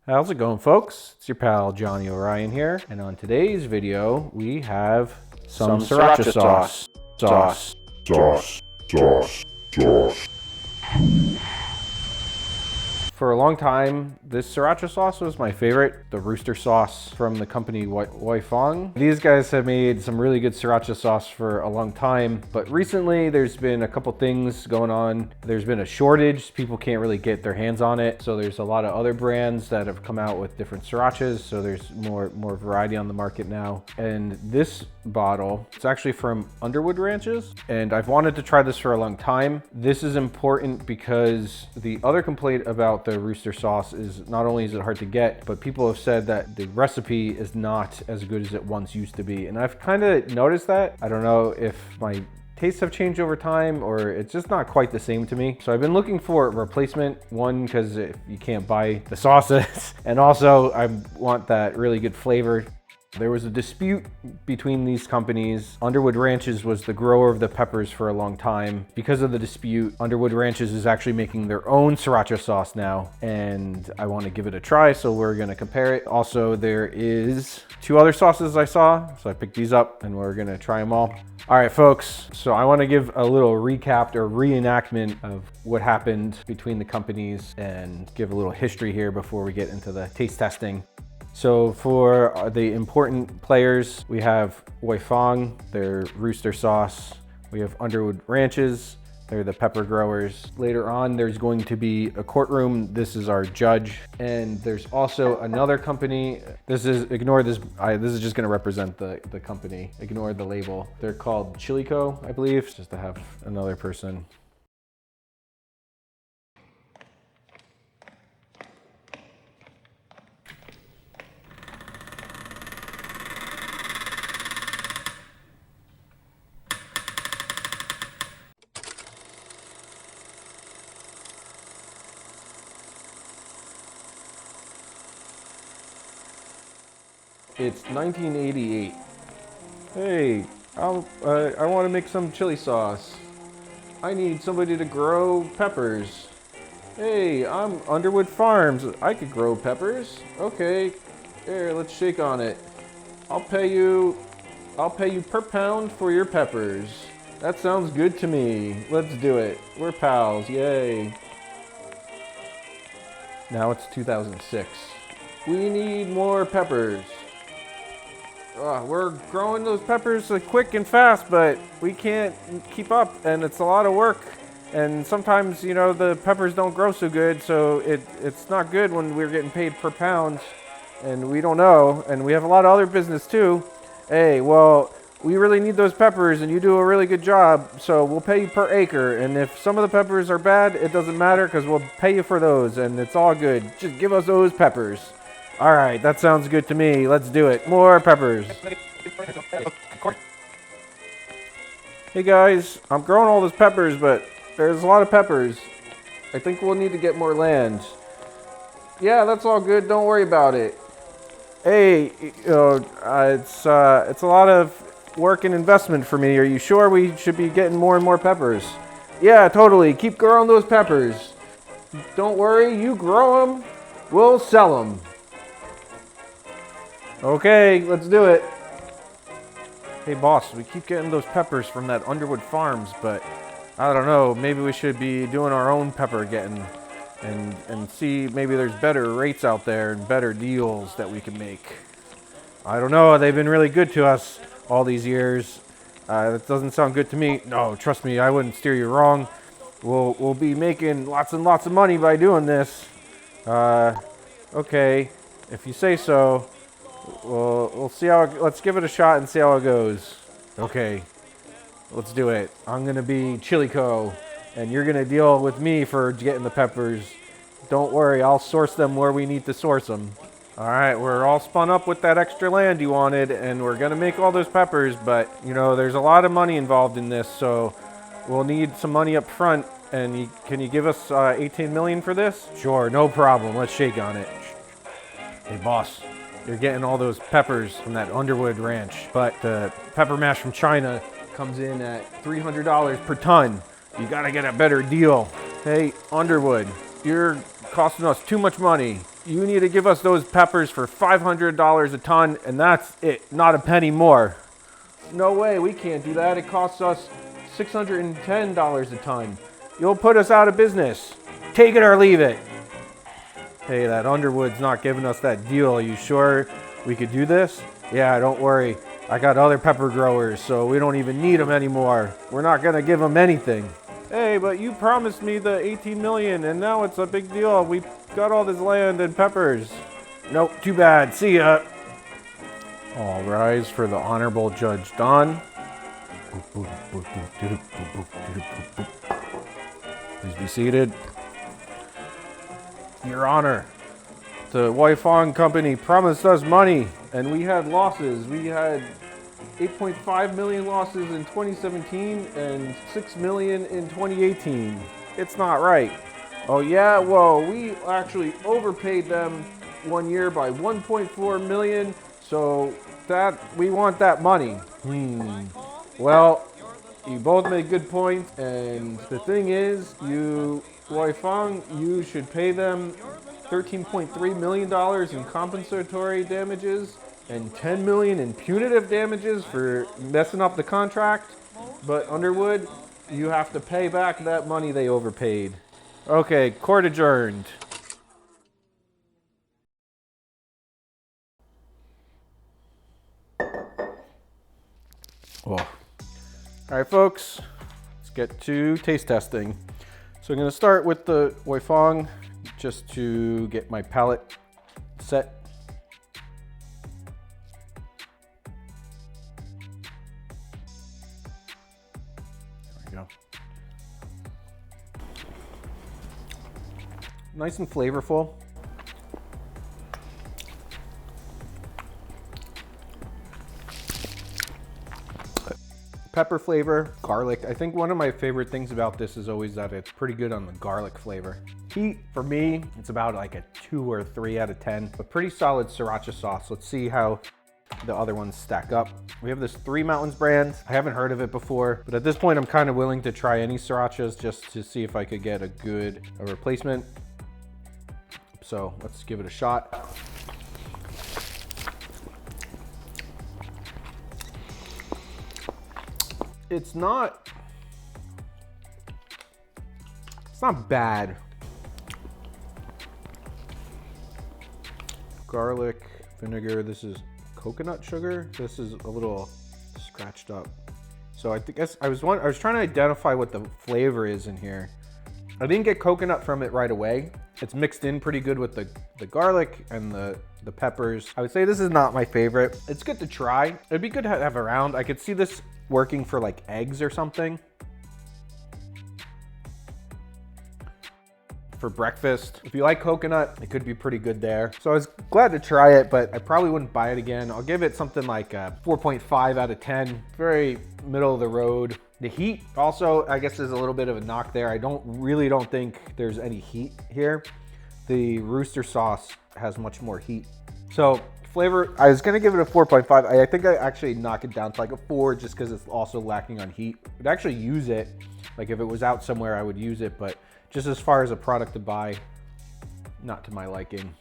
How's it going, folks? It's your pal Johnny Orion here, and on today's video we have some Sriracha sauce. For a long time, this Sriracha sauce was my favorite, the rooster sauce from the company Huy Fong. These guys have made some really good Sriracha sauce for a long time, but recently there's been a couple things going on. There's been a shortage, people can't really get their hands on it, so there's a lot of other brands that have come out with different Srirachas, so there's more variety on the market now. And this bottle, it's actually from Underwood ranches, and I've wanted to try this for a long time. This is important because the other complaint about the rooster sauce is not only is it hard to get, but people have said that the recipe is not as good as it once used to be. And I've kind of noticed that. I don't know if my tastes have changed over time or it's just not quite the same to me. So I've been looking for a replacement, one, because you can't buy the sauces, and also I want that really good flavor. There was a dispute between these companies. Underwood Ranches was the grower of the peppers for a long time. Because of the dispute, Underwood Ranches is actually making their own Sriracha sauce now, and I want to give it a try, so we're going to compare it. Also, there is 2 other sauces I saw, so I picked these up and we're going to try them all. All right, folks, so I want to give a little recap or reenactment of what happened between the companies and give a little history here before we get into the taste testing. So for the important players, we have Huy Fong, their rooster sauce. We have Underwood Ranches, they're the pepper growers. Later on, there's going to be a courtroom. This is our judge. And there's also another company. Ignore this. This is just gonna represent the company. Ignore the label. They're called Chilico, I believe, just to have another person. It's 1988. Hey, I want to make some chili sauce. I need somebody to grow peppers. Hey, I'm Underwood Farms. I could grow peppers. Okay, here, let's shake on it. I'll pay you per pound for your peppers. That sounds good to me. Let's do it. We're pals, yay. Now it's 2006. We need more peppers. We're growing those peppers quick and fast, but we can't keep up, and it's a lot of work. And sometimes, you know, the peppers don't grow so good, so it's not good when we're getting paid per pound, and we don't know. And we have a lot of other business too. Hey, well, we really need those peppers, and you do a really good job, so we'll pay you per acre. And if some of the peppers are bad, it doesn't matter, because we'll pay you for those, and it's all good. Just give us those peppers. All right, that sounds good to me. Let's do it. More peppers. Hey guys, I'm growing all those peppers, but there's a lot of peppers. I think we'll need to get more land. Yeah, that's all good. Don't worry about it. Hey, it's a lot of work and investment for me. Are you sure we should be getting more and more peppers? Yeah, totally. Keep growing those peppers. Don't worry, you grow them, we'll sell them. Okay, let's do it. Hey boss, we keep getting those peppers from that Underwood Farms, but I don't know, maybe we should be doing our own pepper getting and see maybe there's better rates out there and better deals that we can make. I don't know, they've been really good to us all these years. That doesn't sound good to me. No, trust me, I wouldn't steer you wrong. We'll be making lots and lots of money by doing this. Okay, if you say so. We'll see how let's give it a shot and see how it goes. Okay, let's do it. I'm gonna be Chilico, and you're gonna deal with me for getting the peppers. Don't worry, I'll source them where we need to source them. All right, we're all spun up with that extra land you wanted, and we're gonna make all those peppers, but you know, there's a lot of money involved in this, so we'll need some money up front. And can you give us 18 million for this? Sure, no problem. Let's shake on it. Hey, boss. You're getting all those peppers from that Underwood ranch, but the pepper mash from China comes in at $300 per ton. You gotta get a better deal. Hey, Underwood, you're costing us too much money. You need to give us those peppers for $500 a ton, and that's it, not a penny more. No way, we can't do that. It costs us $610 a ton. You'll put us out of business. Take it or leave it. Hey, that Underwood's not giving us that deal. Are you sure we could do this? Yeah, don't worry. I got other pepper growers, so we don't even need them anymore. We're not gonna give them anything. Hey, but you promised me the 18 million, and now it's a big deal. We got all this land and peppers. Nope, too bad. See ya. All rise for the Honorable Judge Don. Please be seated. Your Honor, the Huy Fong company promised us money, and we had losses. We had 8.5 million losses in 2017 and 6 million in 2018. It's not right. Oh yeah, well, we actually overpaid them 1 year by 1.4 million, so that we want that money. Well, you both make good points, and the thing is, Huy Fong, you should pay them $13.3 million in compensatory damages and $10 million in punitive damages for messing up the contract. But Underwood, you have to pay back that money they overpaid. Okay, court adjourned. Oh. All right, folks, let's get to taste testing. So I'm gonna start with the Huy Fong just to get my palate set. There we go. Nice and flavorful. Pepper flavor, garlic. I think one of my favorite things about this is always that it's pretty good on the garlic flavor. Heat, for me, it's about like a 2 or 3 out of 10, but pretty solid Sriracha sauce. Let's see how the other ones stack up. We have this Three Mountains brand. I haven't heard of it before, but at this point, I'm kind of willing to try any Srirachas just to see if I could get a good replacement. So let's give it a shot. It's not bad. Garlic, vinegar, this is coconut sugar. This is a little scratched up. So I guess I was trying to identify what the flavor is in here. I didn't get coconut from it right away. It's mixed in pretty good with the garlic and the peppers. I would say this is not my favorite. It's good to try. It'd be good to have around. I could see this working for like eggs or something. For breakfast. If you like coconut, it could be pretty good there. So I was glad to try it, but I probably wouldn't buy it again. I'll give it something like a 4.5 out of 10. Very middle of the road. The heat also, I guess, is a little bit of a knock there. I really don't think there's any heat here. The rooster sauce has much more heat. So flavor, I was gonna give it a 4.5. I think I actually knock it down to like a 4 just because it's also lacking on heat. I'd actually use it. Like if it was out somewhere, I would use it, but just as far as a product to buy, not to my liking.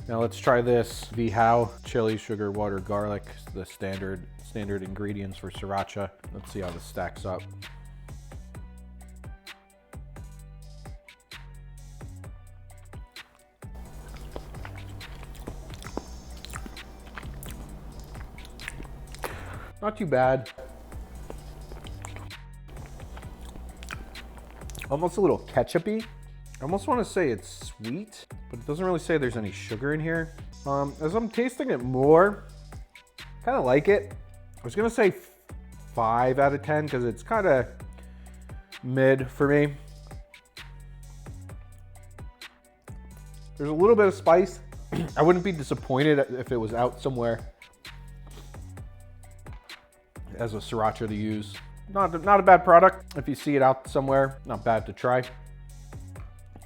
Now let's try this How chili, sugar, water, garlic, the standard ingredients for Sriracha. Let's see how this stacks up. Not too bad. Almost a little ketchup-y. I almost want to say it's sweet, but it doesn't really say there's any sugar in here. As I'm tasting it more, kind of like it. I was gonna say 5 out of 10 because it's kind of mid for me. There's a little bit of spice. I wouldn't be disappointed if it was out somewhere as a Sriracha to use. Not a bad product. If you see it out somewhere, not bad to try.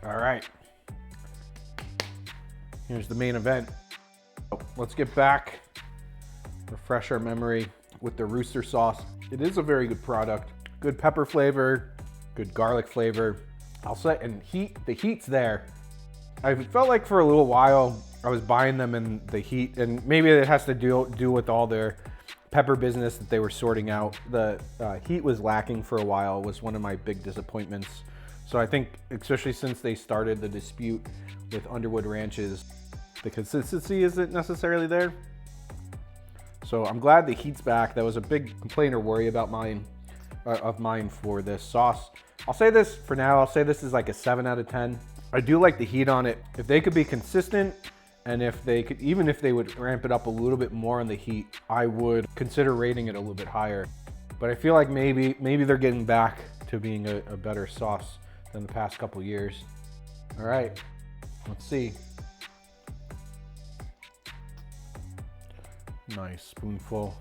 All right. Here's the main event. Let's get back, refresh our memory with the rooster sauce. It is a very good product. Good pepper flavor, good garlic flavor. I'll say, and the heat's there. I felt like for a little while I was buying them in the heat, and maybe it has to do with all their pepper business that they were sorting out. The heat was lacking for a while, was one of my big disappointments. So I think, especially since they started the dispute with Underwood ranches, the consistency isn't necessarily there. So I'm glad the heat's back. That was a big complaint or worry about mine for this sauce. I'll say this for now, I'll say this is like a 7 out of 10. I do like the heat on it. If they could be consistent, and if they could, even if they would ramp it up a little bit more on the heat, I would consider rating it a little bit higher. But I feel like maybe they're getting back to being a better sauce than the past couple years. All right, let's see. Nice spoonful.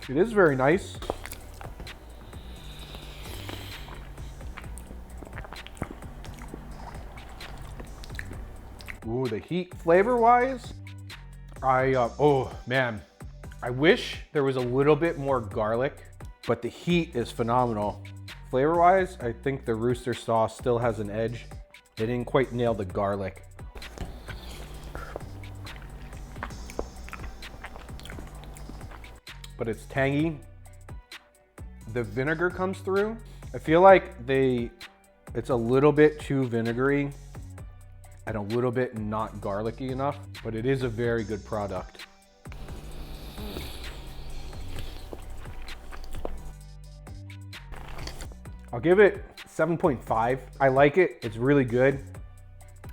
It is very nice. Ooh, the heat flavor-wise, oh man, I wish there was a little bit more garlic, but the heat is phenomenal. Flavor-wise, I think the rooster sauce still has an edge. They didn't quite nail the garlic. But it's tangy. The vinegar comes through. I feel like it's a little bit too vinegary and a little bit not garlicky enough, but it is a very good product. I'll give it 7.5. I like it, it's really good.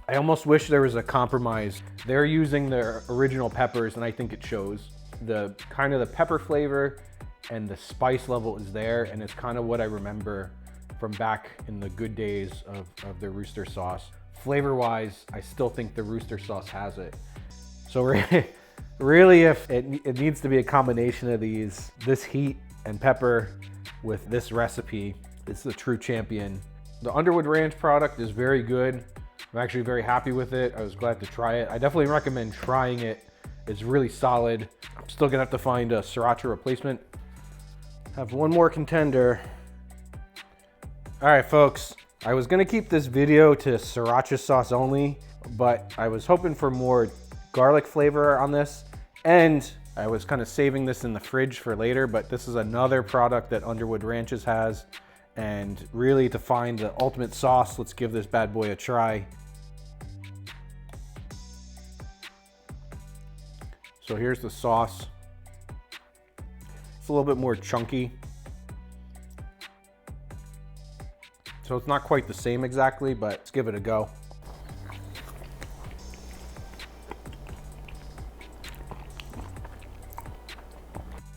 I almost wish there was a compromise. They're using their original peppers, and I think it shows. The kind of the pepper flavor and the spice level is there, and it's kind of what I remember from back in the good days of the rooster sauce. Flavor wise, I still think the rooster sauce has it. So really, if it needs to be a combination of these, this heat and pepper with this recipe, it's the true champion. The Underwood Ranch product is very good. I'm actually very happy with it. I was glad to try it. I definitely recommend trying it. It's really solid. I'm still gonna have to find a Sriracha replacement. Have one more contender. All right, folks. I was gonna keep this video to Sriracha sauce only, but I was hoping for more garlic flavor on this, and I was kind of saving this in the fridge for later, but this is another product that Underwood Ranches has, and really to find the ultimate sauce, let's give this bad boy a try. So here's the sauce. It's a little bit more chunky. So it's not quite the same exactly, but let's give it a go.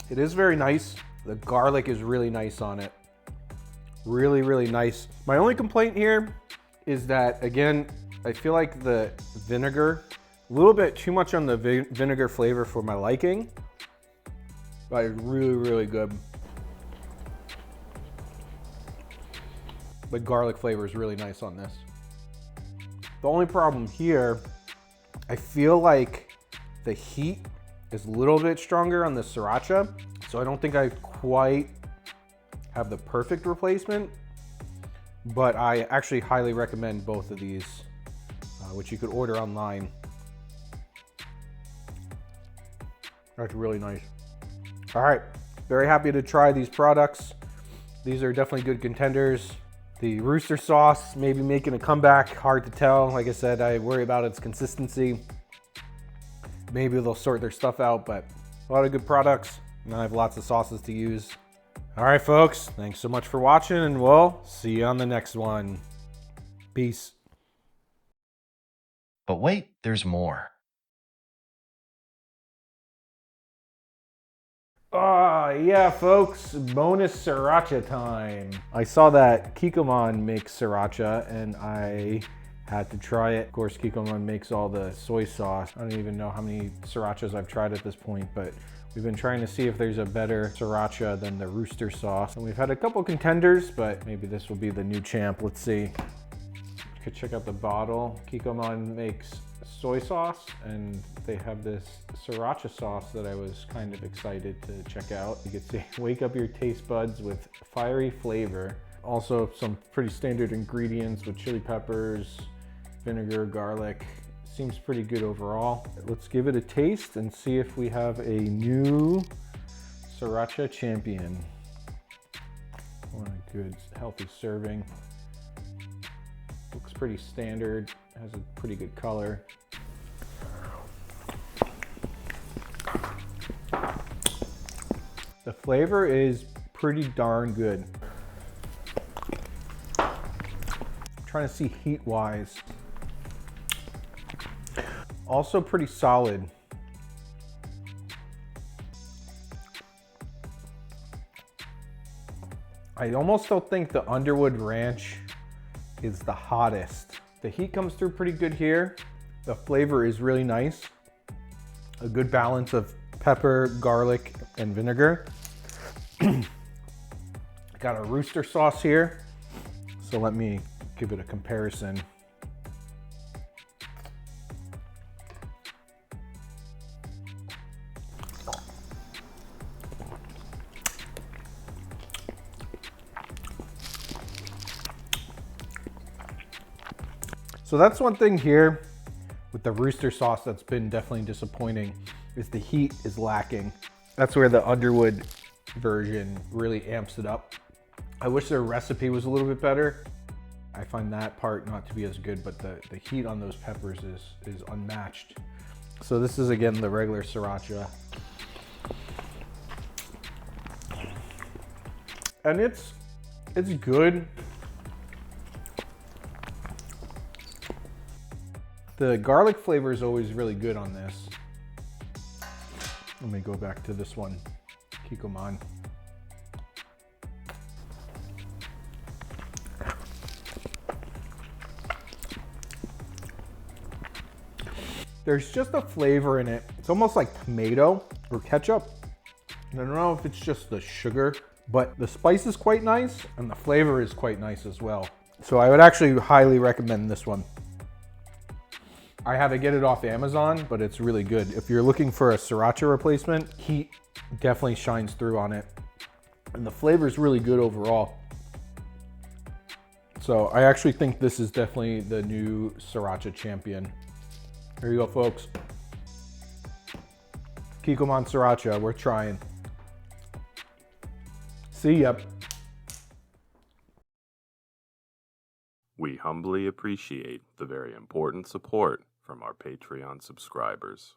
It is very nice. The garlic is really nice on it. Really, really nice. My only complaint here is that, again, I feel like the vinegar, a little bit too much on the vinegar flavor for my liking, but it's really, really good. The garlic flavor is really nice on this. The only problem here, I feel like the heat is a little bit stronger on the Sriracha, so I don't think I quite have the perfect replacement, but I actually highly recommend both of these, which you could order online. That's really nice. All right, very happy to try these products. These are definitely good contenders. The rooster sauce maybe making a comeback, hard to tell. Like I said, I worry about its consistency. Maybe they'll sort their stuff out, but a lot of good products, and I have lots of sauces to use. All right, folks, thanks so much for watching, and we'll see you on the next one. Peace. But wait, there's more. Yeah, folks, bonus Sriracha time. I saw that Kikkoman makes Sriracha, and I had to try it. Of course, Kikkoman makes all the soy sauce. I don't even know how many Srirachas I've tried at this point, but we've been trying to see if there's a better Sriracha than the rooster sauce. And we've had a couple contenders, but maybe this will be the new champ. Let's see. You could check out the bottle. Kikkoman makes soy sauce, and they have this Sriracha sauce that I was kind of excited to check out. You could say, wake up your taste buds with fiery flavor. Also some pretty standard ingredients with chili peppers, vinegar, garlic. Seems pretty good overall. Let's give it a taste and see if we have a new Sriracha champion. What a good, healthy serving. Looks pretty standard, has a pretty good color. The flavor is pretty darn good. I'm trying to see heat-wise. Also pretty solid. I almost don't think the Underwood Ranch is the hottest. The heat comes through pretty good here. The flavor is really nice. A good balance of pepper, garlic, and vinegar. Got a rooster sauce here. So let me give it a comparison. So that's one thing here with the rooster sauce that's been definitely disappointing, is the heat is lacking. That's where the Underwood version really amps it up. I wish their recipe was a little bit better. I find that part not to be as good, but the heat on those peppers is unmatched. So this is again the regular Sriracha. And it's good. The garlic flavor is always really good on this. Let me go back to this one, Kikkoman. There's just a flavor in it. It's almost like tomato or ketchup. I don't know if it's just the sugar, but the spice is quite nice and the flavor is quite nice as well. So I would actually highly recommend this one. I had to get it off Amazon, but it's really good. If you're looking for a Sriracha replacement, heat definitely shines through on it. And the flavor is really good overall. So I actually think this is definitely the new Sriracha champion. Here you go, folks. Kikkoman Sriracha, we're trying. See ya. We humbly appreciate the very important support from our Patreon subscribers.